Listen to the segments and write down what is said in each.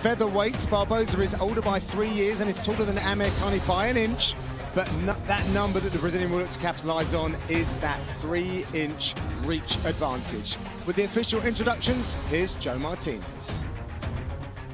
featherweight. Barboza is older by 3 years and is taller than Amirkhani by an inch. But that number that the Brazilian will look to capitalise on is that 3-inch reach advantage. With the official introductions, here's Joe Martinez.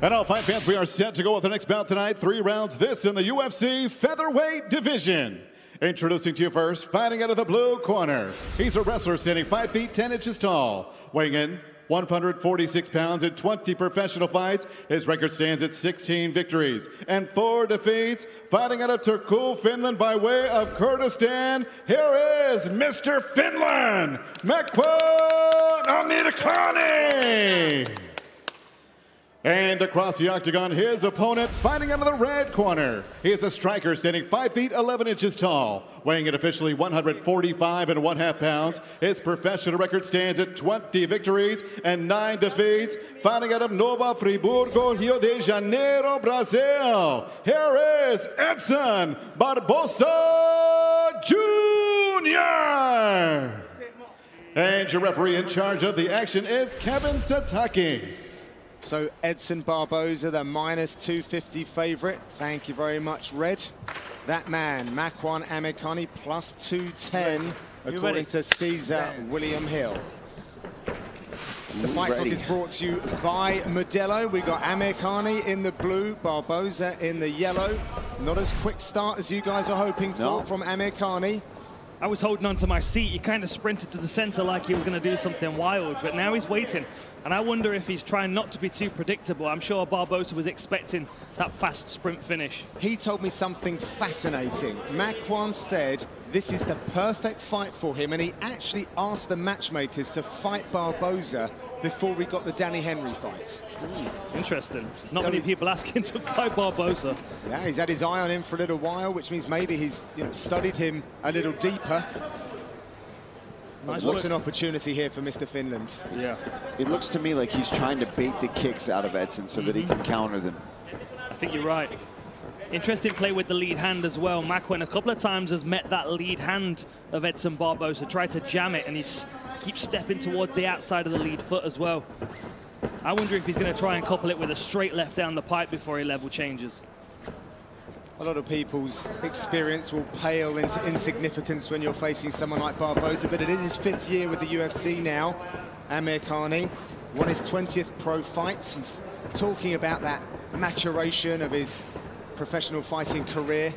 And all fight fans, we are set to go with the next bout tonight. 3 rounds, this in the UFC featherweight division. Introducing to you first, fighting out of the blue corner. He's a wrestler standing 5 feet 10 inches tall, weighing in 146 pounds in 20 professional fights. His record stands at 16 victories and 4 defeats. Fighting out of Turku, Finland by way of Kurdistan, here is Mr. Finland, Makwan Amirhani. And across the octagon, his opponent fighting out of the red corner. He is a striker standing 5 feet 11 inches tall, weighing in officially 145.5 pounds. His professional record stands at 20 victories and 9 defeats. Fighting out of Nova Friburgo, Rio de Janeiro, Brazil. Here is Eddson Barboza Jr. And your referee in charge of the action is Kevin Sataki. So Eddson Barboza, the -250 favorite. Thank you very much, Red. That man, Makwan Amirhani, +210, according to Caesar William Hill. The fight book is brought to you by Modelo. We got Amirhani in the blue, Barboza in the yellow. Not as quick start as you guys were hoping for from Amirhani. I was holding on to my seat. He kind of sprinted to the center like he was going to do something wild, but now he's waiting. And I wonder if he's trying not to be too predictable. I'm sure Barboza was expecting that fast sprint finish. He told me something fascinating. Makwan said this is the perfect fight for him, and he actually asked the matchmakers to fight Barboza before we got the Danny Henry fight. Interesting. Not many people asking to fight Barboza. Yeah, he's had his eye on him for a little while, which means maybe he's studied him a little deeper. What's an opportunity here for Mr. Finland? Yeah. It looks to me like he's trying to bait the kicks out of Eddson so that he can counter them. I think you're right. Interesting play with the lead hand as well. Makwan a couple of times has met that lead hand of Eddson Barboza, tried to jam it, and he keeps stepping towards the outside of the lead foot as well. I wonder if he's going to try and couple it with a straight left down the pipe before he level changes. A lot of people's experience will pale into insignificance when you're facing someone like Barboza, but it is his 5th year with the UFC now. Amirhani won his 20th pro fight. He's talking about that maturation of his professional fighting career.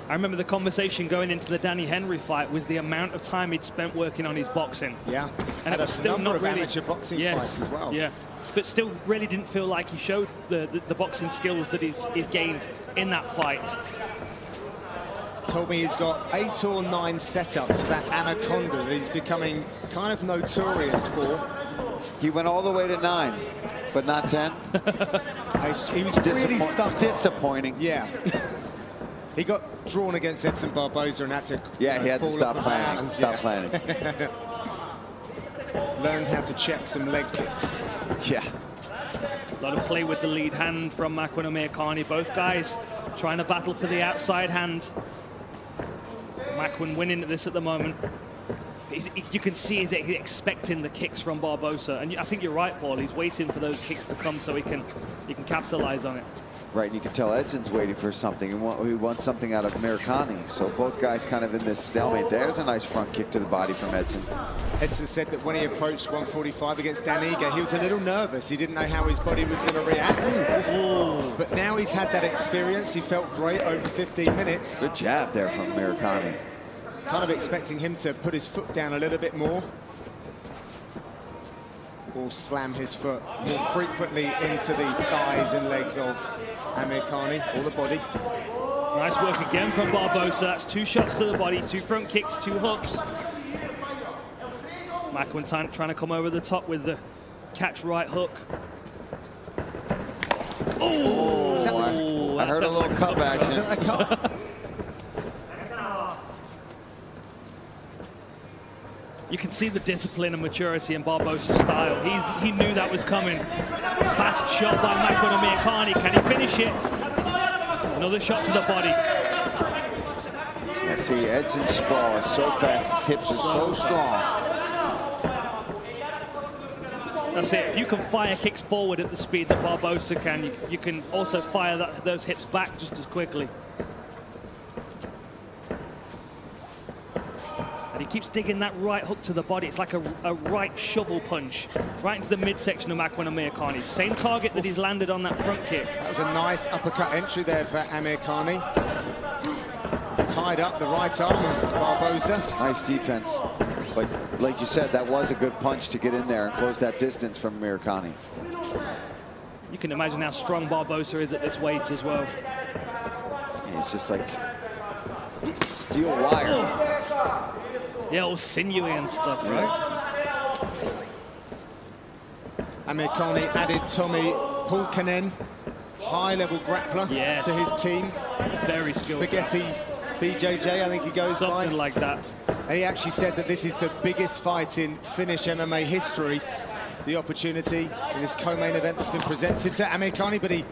I remember the conversation going into the Danny Henry fight was the amount of time he'd spent working on his boxing. Yeah, and it was still not really amateur boxing fights as well. Yeah, but still really didn't feel like he showed the boxing skills that he's gained in that fight. Told me he's got 8 or 9 setups for that anaconda that he's becoming kind of notorious for. He went all the way to 9, but not 10. He was really stuck. Disappointing. Yeah. He got drawn against Eddson Barboza and had to he had to stop planning. Learned how to check some leg kicks. Yeah. A lot of play with the lead hand from Makwan Amirhani. Both guys trying to battle for the outside hand. Makwan winning at this at the moment. You can see he's expecting the kicks from Barboza, and I think you're right, Paul. He's waiting for those kicks to come so he can capitalize on it. Right, and you can tell Eddson's waiting for something, and he wants something out of Amirhani. So both guys kind of in this stalemate. There's a nice front kick to the body from Eddson. Eddson said that when he approached 145 against Dan Ige, he was a little nervous. He didn't know how his body was going to react. But now he's had that experience. He felt great over 15 minutes. Good jab there from Amirhani. Kind of expecting him to put his foot down a little bit more. Or slam his foot more frequently into the thighs and legs of Amirhani, or the body. Nice work again from Barboza. That's 2 shots to the body, 2 front kicks, 2 hooks. Makwan trying to come over the top with the catch right hook. I heard a little cup action. You can see the discipline and maturity in Barboza's style. He knew that was coming. Fast shot by Makwan Amirhani. Can he finish it? Another shot to the body. Yeah, see, Eddson's sprawl is so fast. His hips are so strong. That's it. If you can fire kicks forward at the speed that Barboza can, you can also fire those hips back just as quickly. And he keeps digging that right hook to the body. It's like a right shovel punch right into the midsection of Makwan Amirkhani. Same target that he's landed on that front kick. That was a nice uppercut entry there for Amirkhani. Tied up the right arm of Barboza. Nice defense. But like you said, that was a good punch to get in there and close that distance from Amirkhani. You can imagine how strong Barboza is at this weight as well. Yeah, it's just like steel wire. Yeah, all sinewy and stuff, right? Amirkhani added Tommy Pulkkanen, high-level grappler, to his team. Very skilled. Spaghetti BJJ, I think he goes by. Something like that. And he actually said that this is the biggest fight in Finnish MMA history. The opportunity in this co-main event that's been presented to Amirkhani, but he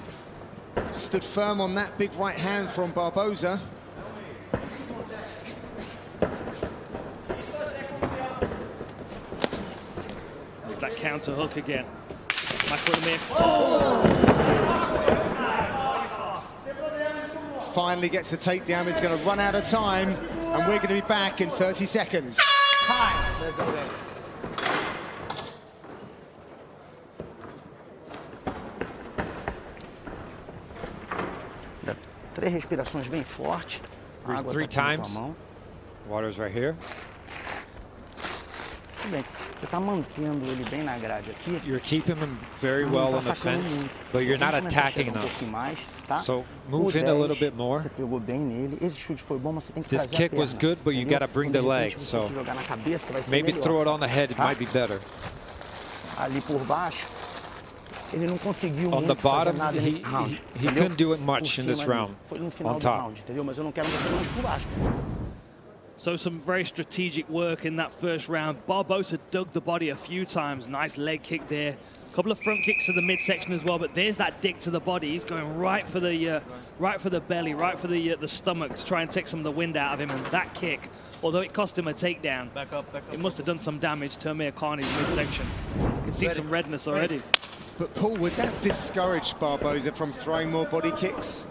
stood firm on that big right hand from Barboza. There's that counter hook again. Finally gets the takedown. He's going to run out of time, and we're going to be back in 30 seconds. Três respirações bem fortes. Breathe 3 times. Water's right here. Tudo bem. Você está mantendo ele bem na grade aqui. You're keeping him very well on the fence, but you're not attacking enough. So move in a little bit more. Você pegou bem nele. Esse chute foi bom, mas você tem que This trazer kick a perna, was good, but you got to bring the leg. So jogar na cabeça, vai ser maybe melhor. throw it on the head. It might be better. Ali por baixo, ele não conseguiu On the muito bottom, fazer nada nesse round. he couldn't do it much in this round. Foi no final On do top. round, entendeu? Mas eu não quero você mais por baixo. So some very strategic work in that first round. Barboza dug the body a few times. Nice leg kick there. A couple of front kicks to the midsection as well. But there's that dig to the body. He's going right for the belly, right for the stomach to try and take some of the wind out of him. And that kick, although it cost him a takedown, it must have done some damage to Amirkhani's midsection. You can see some redness already. But Paul, would that discourage Barboza from throwing more body kicks?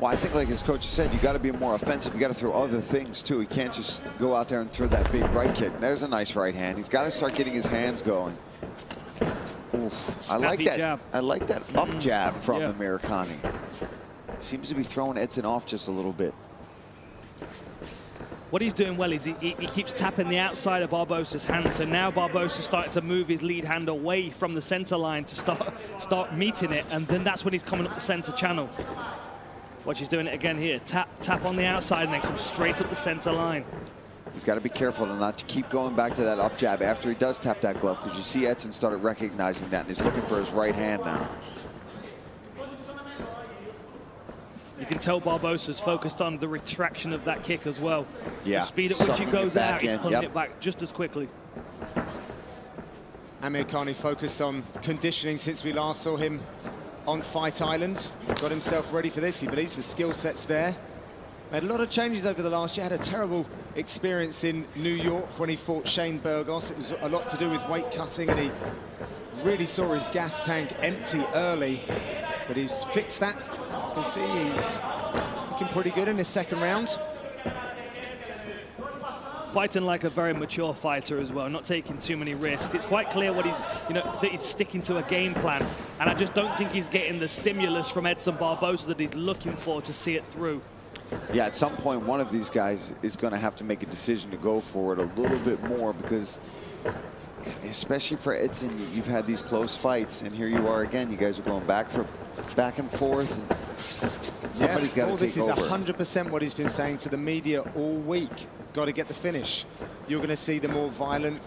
Well, I think like his coach said, you got to be more offensive. You got to throw other things too. He can't just go out there and throw that big right kick. There's a nice right hand. He's got to start getting his hands going. Oof. I like that. Jab. I like that up jab from Amirkhani. Seems to be throwing Edson off just a little bit. What he's doing well is he keeps tapping the outside of Barboza's hand. So now Barboza's starting to move his lead hand away from the center line to start meeting it, and then that's when he's coming up the center channel. Watch, he's doing it again here. Tap on the outside and then come straight up the center line. He's got to be careful to not keep going back to that up jab after he does tap that glove, because you see Edson started recognizing that and he's looking for his right hand now. You can tell Barboza's focused on the retraction of that kick as well. Yeah. The speed at which he goes out, he's pulling Yep. it back just as quickly. Amirkhani focused on conditioning since we last saw him on Fight Island. Got himself ready for this. He believes the skill set's there. Made a lot of changes over the last year. Had a terrible experience in New York when he fought Shane Burgos. It was a lot to do with weight cutting, and he really saw his gas tank empty early. But he's fixed that. You can see he's looking pretty good in his second round. Fighting like a very mature fighter as well, not taking too many risks. It's quite clear what that he's sticking to a game plan, and I just don't think he's getting the stimulus from Edson Barboza that he's looking for to see it through. Yeah, at some point, one of these guys is going to have to make a decision to go for it a little bit more, because especially for Edson, you've had these close fights, and here you are again. You guys are going back and forth. And somebody's got to take this is over. 100% what he's been saying to the media all week. Got to get the finish. You're going to see the more violent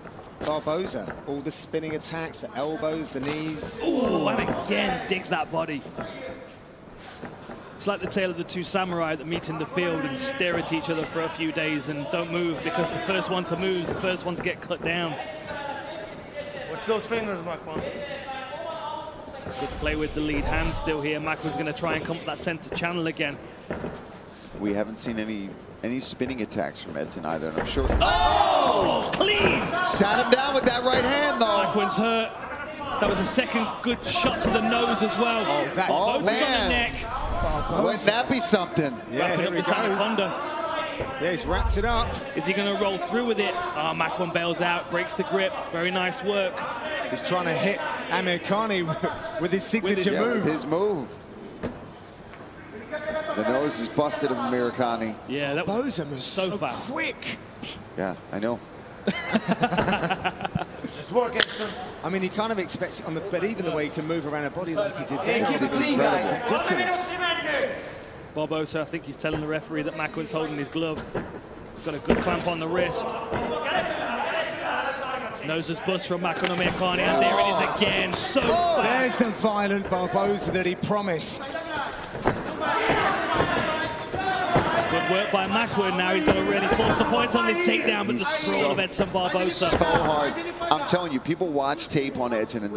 Barboza. All the spinning attacks, the elbows, the knees. Oh, and again digs that body. It's like the tale of the two samurai that meet in the field and stare at each other for a few days and don't move, because the first one to move is the first one to get cut down. Watch those fingers, Makwan. Good play with the lead hand still here. Makwan's going to try and come up that center channel again. We haven't seen any spinning attacks from Edson either, and I'm sure. Oh, clean! Sat him down with that right hand, though. Makwan's hurt. That was a second good shot to the nose as well. Oh, that's Barboza's on the neck. Wouldn't that be something? Yeah, here he goes. Yeah, he's wrapped it up. Is he going to roll through with it? Makwan bails out, breaks the grip. Very nice work. He's trying to hit Amirkhani with his signature move. With his move. The nose is busted of Amirkhani. Yeah, that was Barboza so fast. Quick. Yeah, I know. Let's work, Edson. I mean, he kind of expects it on the, but even the way he can move around a body like he did there, Thank you, it's team, guys. ridiculous. Barboza, I think he's telling the referee that Makwan's holding his glove. Got a good clamp on the wrist. Noses bust from Makwan Amirkhani, and there it is again. So fast. There's the violent Barboza that he promised. Good work by Makwan. Now he's got to really force the points on this takedown, but the sprawl of Edson Barboza. So hard. I'm telling you, people watch tape on Edson and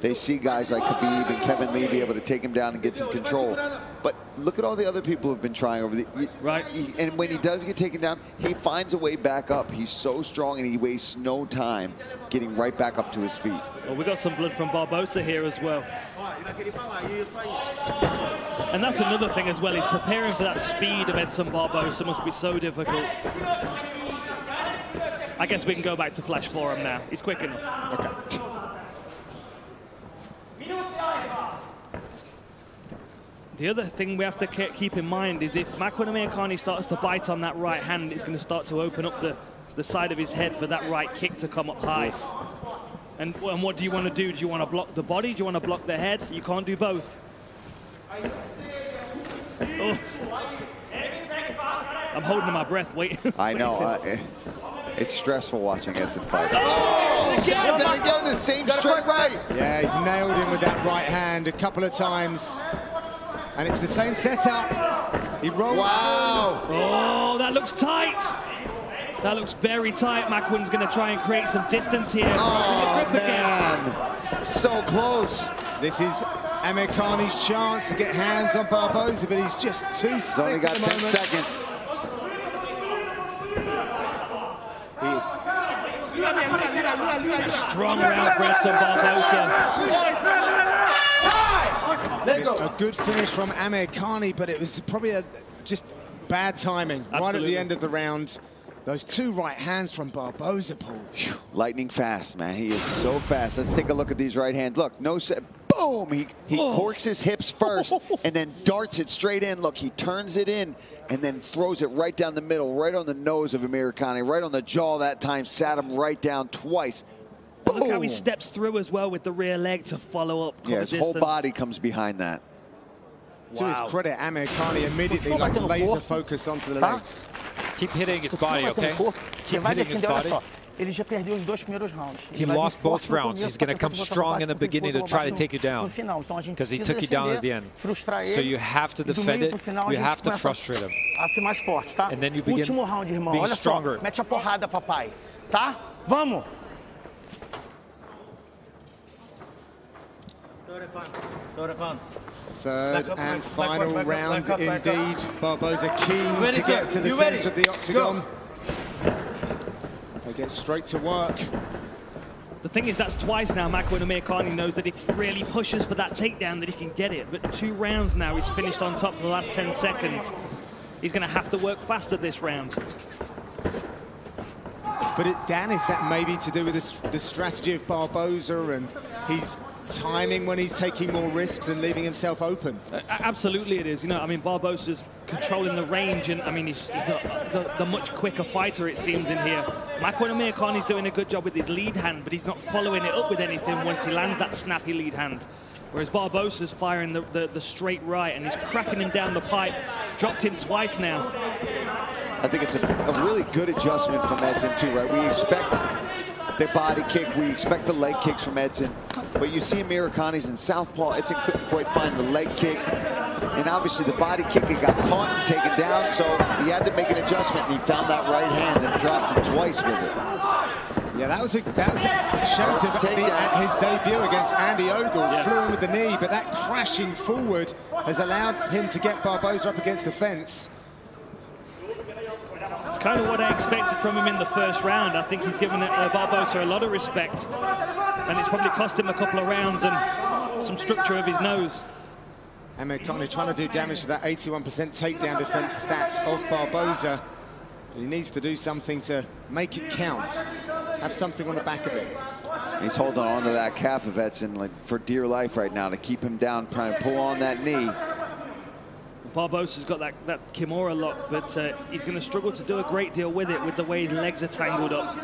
they see guys like Khabib and Kevin Lee be able to take him down and get some control. But look at all the other people who've been trying over the right. And when he does get taken down, he finds a way back up. He's so strong and he wastes no time getting right back up to his feet. Well, we got some blood from Barboza here as well. And that's another thing as well. He's preparing for that speed of Edson Barboza. Must be so difficult. I guess we can go back to flash for him now. He's quick enough. Okay. The other thing we have to keep in mind is if Makwan Amirkhani starts to bite on that right hand, it's going to start to open up the side of his head for that right kick to come up high. And what do you want to do? Do you want to block the body? Do you want to block the head? You can't do both. Oh. I'm holding my breath waiting. I know. It's stressful watching Edson fight. Oh, again, the same straight right. Yeah, he's nailed him with that right hand a couple of times. And it's the same setup. He rolls. Wow. Oh, that looks tight. That looks very tight. Makwan's going to try and create some distance here. Oh, man. So close. This is Amirkhani's chance to get hands on Barboza, but he's just too He's only slick got at the 10 moment. seconds. He is Strong round for Edson Barboza. a good finish from Amirkhani, but it was probably just bad timing. Absolutely. Right at the end of the round. Those two right hands from Barboza, Paul. Lightning fast, man. He is so fast. Let's take a look at these right hands. Look, no set. Boom! He corks his hips first and then darts it straight in. Look, he turns it in and then throws it right down the middle, right on the nose of Amirkhani, right on the jaw that time. Sat him right down twice. Look how he steps through as well with the rear leg to follow up. Yeah, his whole body comes behind that. To his credit, Amirkhani immediately laser focus onto the legs. Keep hitting his body, okay? Keep hitting his body. Ele já perdeu os dois primeiros rounds. He lost both rounds. He's going to come strong in the beginning to try to take you down because he took you down at the end. So you have to defend it. You have to frustrate him. A ser mais forte, tá? And then you begin Último round, irmão. being Olha stronger. só. Mete a porrada, papai. Tá? Vamos. Third and final round indeed. Barboza keen to get to the center of the octagon. They get straight to work. The thing is, that's twice now Makwan Amirkhani knows that if he really pushes for that takedown that he can get it. But 2 rounds now, he's finished on top for the last 10 seconds. He's going to have to work faster this round. But Dan, is that maybe to do with the strategy of Barboza and his timing when he's taking more risks and leaving himself open? Absolutely it is. You know, I mean, Barboza's controlling the range, and I mean, he's the much quicker fighter, it seems, in here. Makwan Amirkhani's doing a good job with his lead hand, but he's not following it up with anything once he lands that snappy lead hand. Whereas Barboza's firing the straight right, and he's cracking him down the pipe. Dropped him twice now. I think it's a really good adjustment from Edson too, right? We expect the body kick, we expect the leg kicks from Edson, but you see Amirkhani's in southpaw. Edson couldn't quite find the leg kicks, and obviously the body kick, he got caught and taken down, so he had to make an adjustment, and he found that right hand and dropped him twice with it. Yeah, that was a shout at his debut against Andy Ogle. Yeah. Flew him with the knee, but that crashing forward has allowed him to get Barboza up against the fence. It's kind of what I expected from him in the first round. I think he's given Barboza a lot of respect, and it's probably cost him a couple of rounds and some structure of his nose. Amirkhani trying to do damage to that 81% takedown defense stat of Barboza. He needs to do something to make it count. Have something on the back of it. He's holding on to that calf of Edson like for dear life right now to keep him down, trying to pull on that knee. Barboza's got that Kimura lock, but he's going to struggle to do a great deal with it with the way his legs are tangled up.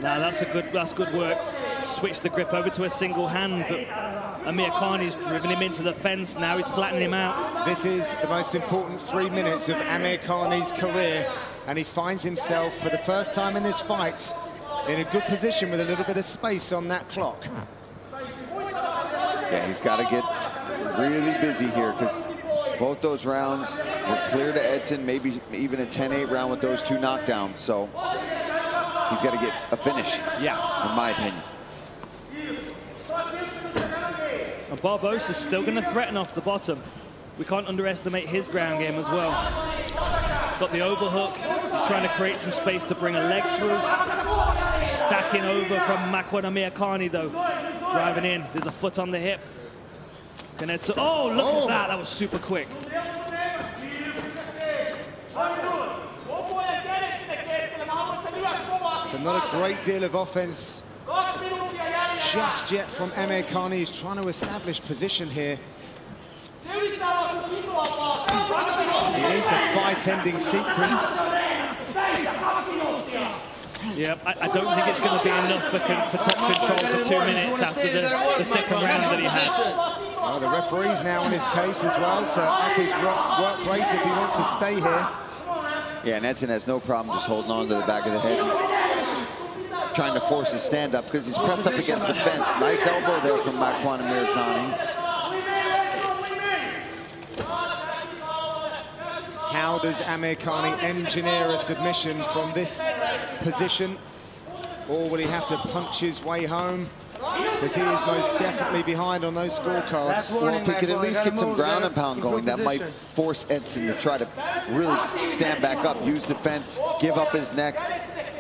Now that's good work. Switch the grip over to a single hand, but Amirkhani's driven him into the fence. Now he's flattening him out. This is the most important 3 minutes of Amirkhani's career, and he finds himself for the first time in this fight in a good position with a little bit of space on that clock. Yeah, he's got to get really busy here because both those rounds were clear to Edson, maybe even a 10-8 round with those 2 knockdowns. So he's got to get a finish, yeah, in my opinion. And Barboza's still going to threaten off the bottom. We can't underestimate his ground game as well. Got the overhook. He's trying to create some space to bring a leg through. Stacking over from Makwan Amirkhani though. Driving in. There's a foot on the hip. Oh, look at that. That was super quick. So not a great deal of offense just yet from Amirkhani. He's trying to establish position here. He needs a fight-ending sequence. Yeah, I don't think it's going to be enough for top control for 2 minutes after the second round that he had. Well, the referee's now on his case as well to up his work rate if he wants to stay here. Yeah, and Edson has no problem just holding on to the back of the head, trying to force his stand-up because he's pressed up against the fence. Nice elbow there from Makwan Amirkhani. How does Amirkhani engineer a submission from this position? Or will he have to punch his way home? Because he is most definitely behind on those scorecards. Well, if he could at least get some ground and pound going, that might force Edson to try to really stand back up, use the fence, give up his neck.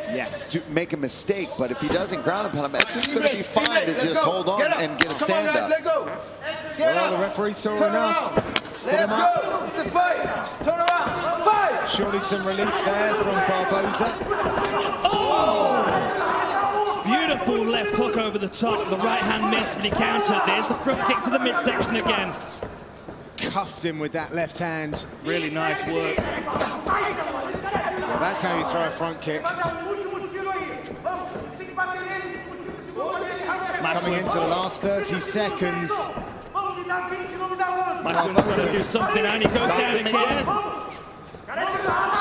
Yes. To make a mistake, but if he doesn't ground and pound him, Edson's going to be fine to just hold on and get a stand up. Well, the referee saw enough. Let's go. It's a fight. Turn around. Fight. Surely some relief there from Barboza. Oh! Beautiful left hook over the top. The right hand missed, but he countered. There's the front kick to the midsection again. Cuffed him with that left hand. Really nice work. Well, that's how you throw a front kick. Coming into the last 30 seconds. Makwan's going to do something, and he goes down again.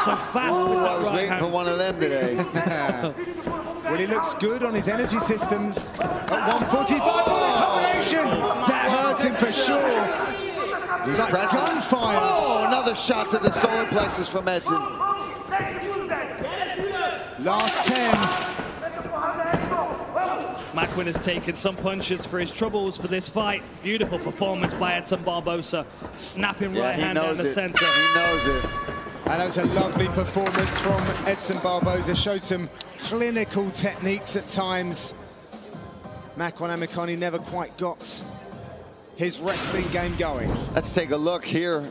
So fast with that I was waiting for one of them today. Well, he looks good on his energy systems at 145. Combination! That hurts him for sure. He's Like gunfire. Oh, another shot to the solar plexus from Edson. Last 10. Makwan has taken some punches for his troubles for this fight. Beautiful performance by Edson Barboza. Snapping right hand down the center. He knows it. And that was a lovely performance from Edson Barboza. Showed some clinical techniques at times. Makwan Amirkhani never quite got his wrestling game going. Let's take a look here.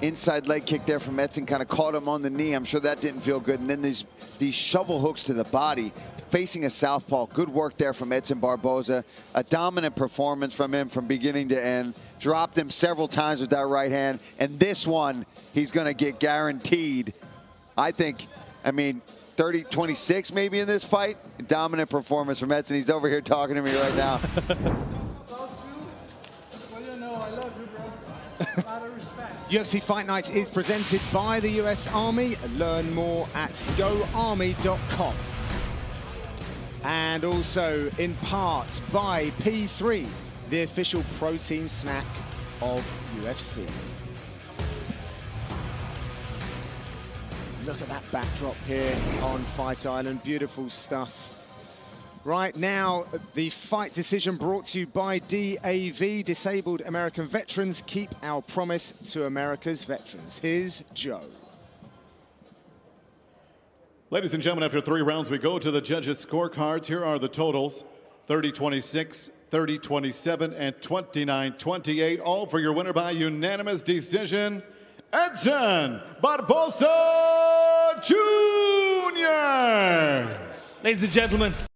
Inside leg kick there from Edson, kind of caught him on the knee. I'm sure that didn't feel good. And then these shovel hooks to the body, facing a southpaw. Good work there from Edson Barboza. A dominant performance from him from beginning to end. Dropped him several times with that right hand. And this one, he's going to get guaranteed. I think, 30-26 maybe in this fight. Dominant performance from Edson. He's over here talking to me right now. UFC Fight Night is presented by the US Army. Learn more at goarmy.com. And also in part by P3, the official protein snack of UFC. Look at that backdrop here on Fight Island. Beautiful stuff. Right now, the fight decision brought to you by DAV, Disabled American Veterans. Keep our promise to America's veterans. Here's Joe. Ladies and gentlemen, after 3 rounds, we go to the judges' scorecards. Here are the totals: 30-26, 30-27, and 29-28. All for your winner by unanimous decision, Edson Barboza Jr. Ladies and gentlemen,